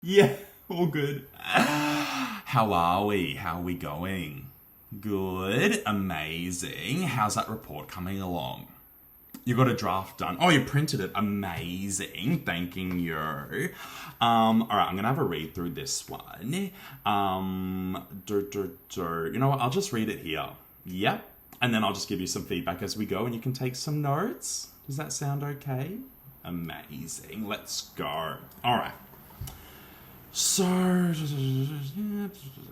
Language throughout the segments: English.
Yeah, all good. How are we? How are we going? Good, amazing. How's that report coming along? You got a draft done. Oh, you printed it. Amazing. Thanking you. All right, I'm gonna have a read through this one. You know what? I'll just read it here. Yep. And then I'll just give you some feedback as we go, and you can take some notes. Does that sound okay? Amazing. Let's go. All right. So,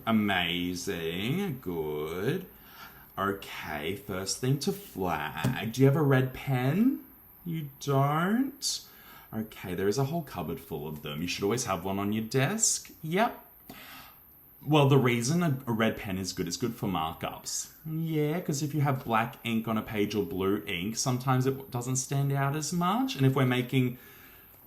amazing, good. Okay, first thing to flag. Do you have a red pen? You don't? Okay, there is a whole cupboard full of them. You should always have one on your desk. Yep. Well, the reason a red pen is good for markups. Yeah, because if you have black ink on a page or blue ink, sometimes it doesn't stand out as much. And if we're making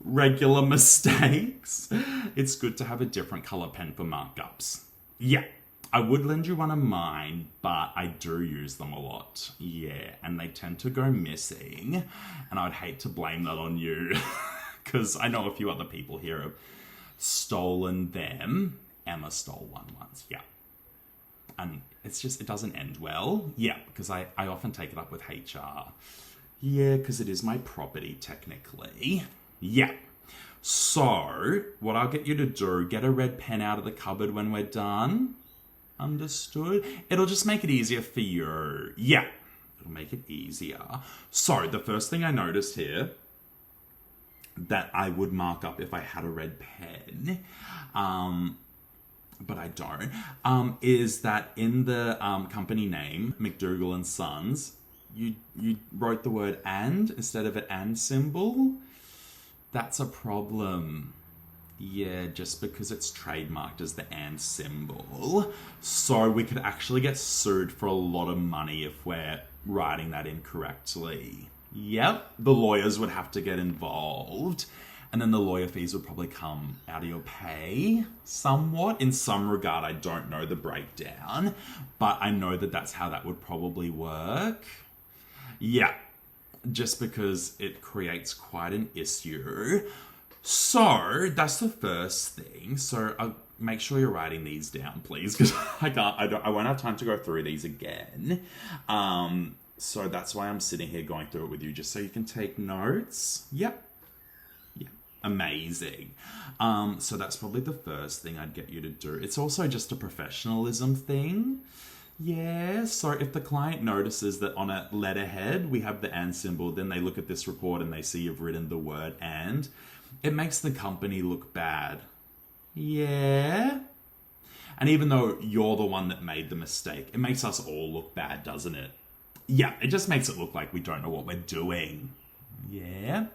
regular mistakes, it's good to have a different color pen for markups. Yeah, I would lend you one of mine, but I do use them a lot. Yeah, and they tend to go missing, and I'd hate to blame that on you because I know a few other people here have stolen them. Emma stole one once, yeah. And it doesn't end well. Yeah, because I often take it up with HR. Yeah, because it is my property technically. Yeah. So, what I'll get you to do, get a red pen out of the cupboard when we're done. Understood? It'll just make it easier for you. Yeah. It'll make it easier. So, the first thing I noticed here that I would mark up if I had a red pen, but I don't, is that in the company name, McDougall and Sons, you wrote the word and instead of an and symbol. That's a problem. Yeah, just because it's trademarked as the and symbol. So we could actually get sued for a lot of money if we're writing that incorrectly. Yep, the lawyers would have to get involved. And then the lawyer fees would probably come out of your pay somewhat. In some regard, I don't know the breakdown, but I know that that's how that would probably work. Yeah. Just because it creates quite an issue. So, that's the first thing. So, make sure you're writing these down, please, because I won't have time to go through these again. So that's why I'm sitting here going through it with you, just so you can take notes. Yep. Yeah. Amazing. So that's probably the first thing I'd get you to do. It's also just a professionalism thing. Yeah, so if the client notices that on a letterhead we have the and symbol, then they look at this report and they see you've written the word and, it makes the company look bad. Yeah. And even though you're the one that made the mistake, it makes us all look bad, doesn't it? Yeah, it just makes it look like we don't know what we're doing. Yeah.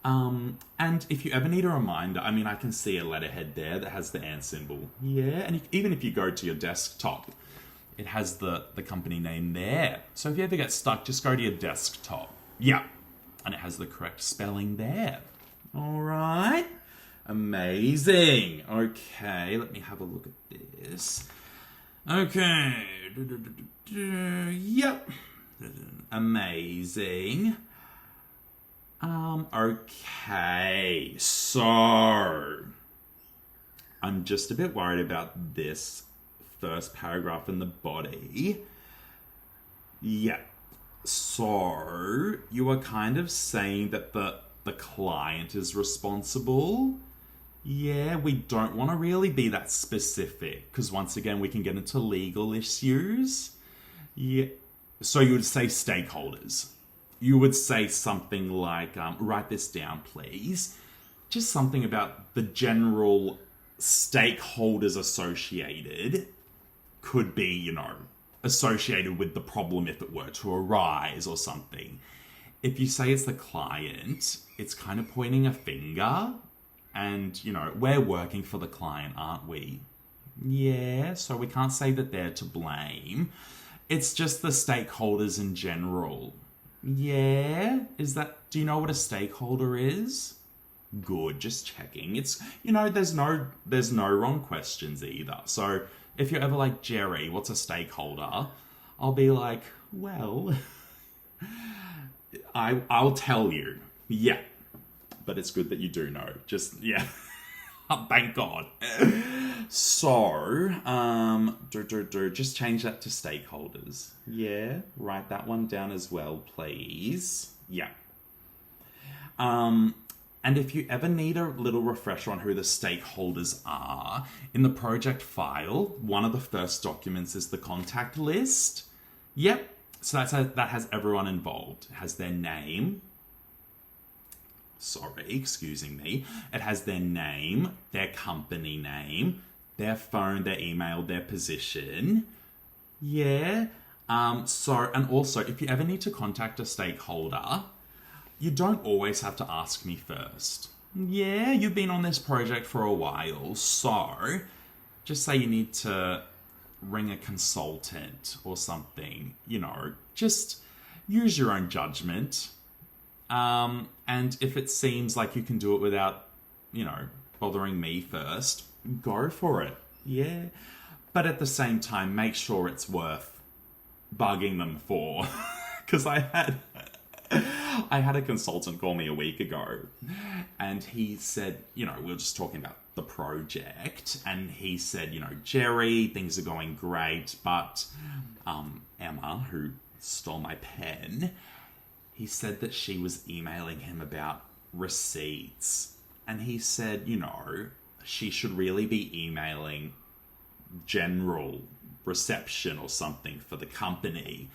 And if you ever need a reminder, I mean, I can see a letterhead there that has the and symbol. Yeah, and even if you go to your desktop, it has the company name there. So if you ever get stuck, just go to your desktop. Yeah. And it has the correct spelling there. All right. Amazing. Okay, let me have a look at this. Okay. Yep. Amazing. Okay. So, I'm just a bit worried about this first paragraph in the body. Yeah. So, you are kind of saying that the client is responsible. Yeah, we don't want to really be that specific, because once again, we can get into legal issues. Yeah. So you would say stakeholders. You would say something like, write this down, please. Just something about the general stakeholders associated could be, associated with the problem if it were to arise or something. If you say it's the client, it's kind of pointing a finger. And, we're working for the client, aren't we? Yeah, so we can't say that they're to blame. It's just the stakeholders in general. Yeah? Do you know what a stakeholder is? Good, just checking. It's, there's no wrong questions either. So if you're ever like, Jerry, what's a stakeholder? I'll be like, well, I'll tell you. Yeah. But it's good that you do know. Just, yeah. Thank God. So, just change that to stakeholders. Yeah, write that one down as well, please. Yeah. And if you ever need a little refresher on who the stakeholders are, in the project file, one of the first documents is the contact list. Yep. So that has everyone involved. It has their name. Sorry, excusing me. It has their name, their company name, their phone, their email, their position. Yeah. And also, if you ever need to contact a stakeholder, you don't always have to ask me first. Yeah, you've been on this project for a while, so just say you need to ring a consultant or something, just use your own judgment. And if it seems like you can do it without, bothering me first, go for it. Yeah. But at the same time, make sure it's worth bugging them for. Because I had a consultant call me a week ago, and he said, we were just talking about the project, and he said, Jerry, things are going great, but Emma, who stole my pen, he said that she was emailing him about receipts, and he said, she should really be emailing general reception or something for the company,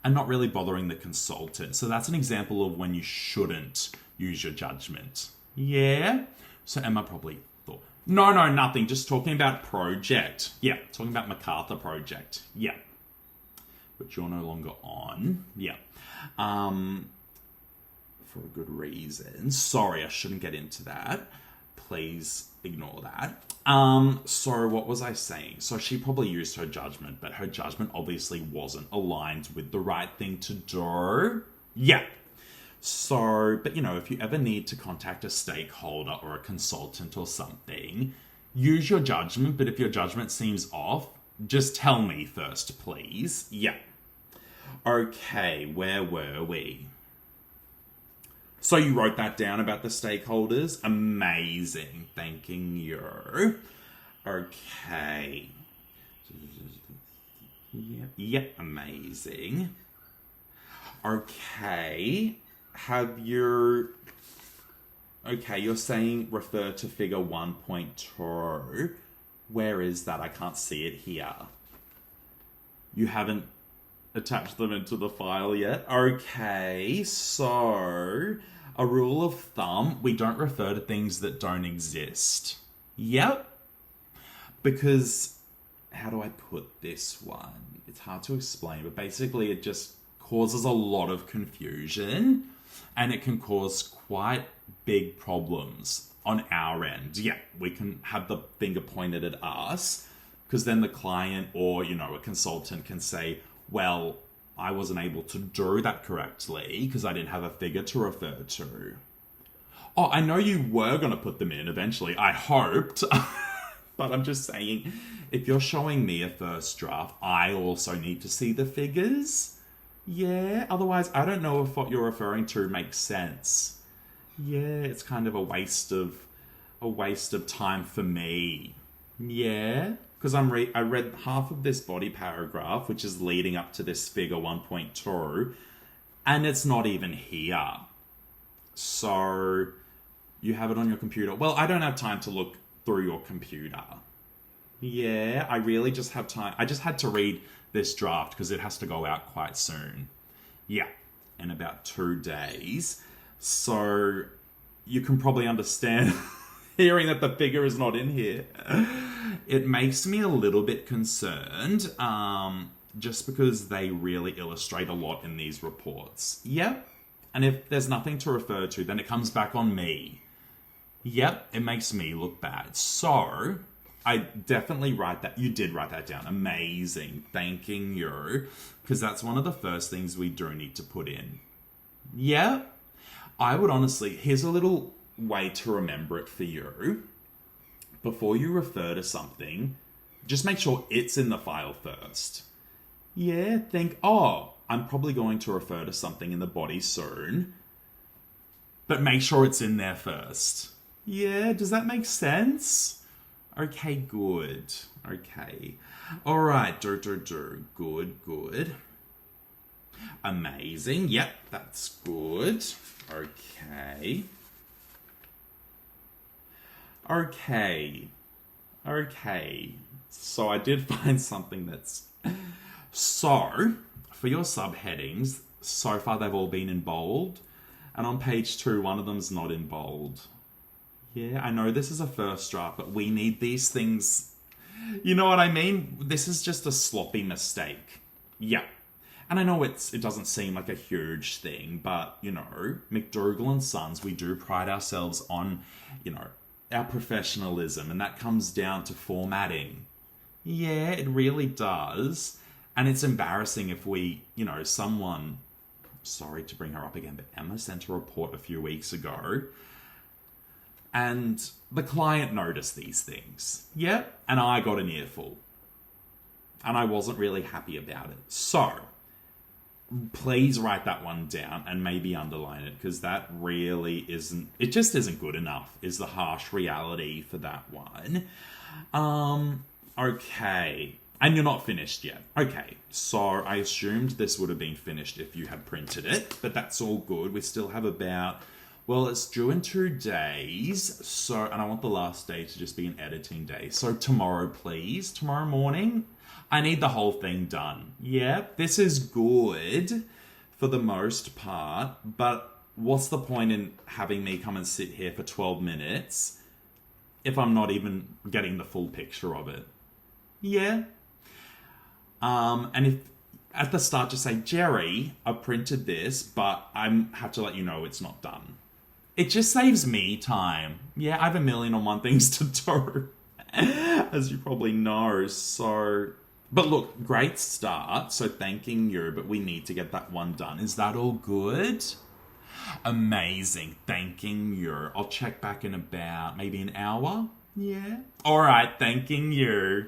and not really bothering the consultant. So that's an example of when you shouldn't use your judgment. Yeah? So Emma probably thought, no, nothing. Just talking about project. Yeah, talking about MacArthur project. Yeah. Which you're no longer on. Yeah. For a good reason. Sorry, I shouldn't get into that. Please ignore that. So what was I saying? So she probably used her judgment, but her judgment obviously wasn't aligned with the right thing to do. Yeah. So, but if you ever need to contact a stakeholder or a consultant or something, use your judgment, but if your judgment seems off, just tell me first, please. Yeah. Okay, where were we? So you wrote that down about the stakeholders? Amazing. Thanking you. Okay. Yep, amazing. Okay. Okay, you're saying refer to figure 1.2. Where is that? I can't see it here. You haven't attached them into the file yet? Okay, so a rule of thumb, we don't refer to things that don't exist. Yep. Because, how do I put this one? It's hard to explain, but basically it just causes a lot of confusion, and it can cause quite big problems on our end. Yeah, we can have the finger pointed at us, because then the client or, a consultant can say, well, I wasn't able to do that correctly because I didn't have a figure to refer to. Oh, I know you were going to put them in eventually. I hoped. But I'm just saying, if you're showing me a first draft, I also need to see the figures. Yeah, otherwise I don't know if what you're referring to makes sense. Yeah, it's kind of a waste of time for me. Yeah. Because I read half of this body paragraph, which is leading up to this figure 1.2, and it's not even here. So, you have it on your computer. Well, I don't have time to look through your computer. Yeah, I really just have time. I just had to read this draft because it has to go out quite soon. Yeah, in about 2 days. So, you can probably understand hearing that the figure is not in here. It makes me a little bit concerned, just because they really illustrate a lot in these reports. Yep. And if there's nothing to refer to, then it comes back on me. Yep, it makes me look bad. So, I definitely write that. You did write that down. Amazing. Thanking you. Because that's one of the first things we do need to put in. Yep. I would honestly, here's a little way to remember it for you. Before you refer to something, just make sure it's in the file first. Yeah, think, I'm probably going to refer to something in the body soon. But make sure it's in there first. Yeah, does that make sense? Okay, good. Okay. All right, good, good. Amazing. Yep, that's good. Okay. Okay. Okay. So I did find something that's... So, for your subheadings, so far they've all been in bold. And on page 2, one of them's not in bold. Yeah, I know this is a first draft, but we need these things... You know what I mean? This is just a sloppy mistake. Yeah. And I know it doesn't seem like a huge thing, but, you know, McDougall and Sons, we do pride ourselves on, you know, our professionalism, and that comes down to formatting. Yeah, it really does. And it's embarrassing if we, you know, someone, sorry to bring her up again, but Emma sent a report a few weeks ago, and the client noticed these things. Yeah, and I got an earful. And I wasn't really happy about it. So, please write that one down and maybe underline it, because that really isn't... It just isn't good enough, is the harsh reality for that one. Okay. And you're not finished yet. Okay, so I assumed this would have been finished if you had printed it, but that's all good. We still have about... Well, it's due in 2 days, so... And I want the last day to just be an editing day. So tomorrow, please. Tomorrow morning... I need the whole thing done. Yeah, this is good for the most part, but what's the point in having me come and sit here for 12 minutes if I'm not even getting the full picture of it? Yeah. And if at the start just say, Jerry, I printed this, but I have to let you know it's not done. It just saves me time. Yeah, I have 1,000,001 things to do, as you probably know, so... But look, great start, so thanking you, but we need to get that one done. Is that all good? Amazing, thanking you. I'll check back in about maybe an hour. Yeah. All right, thanking you.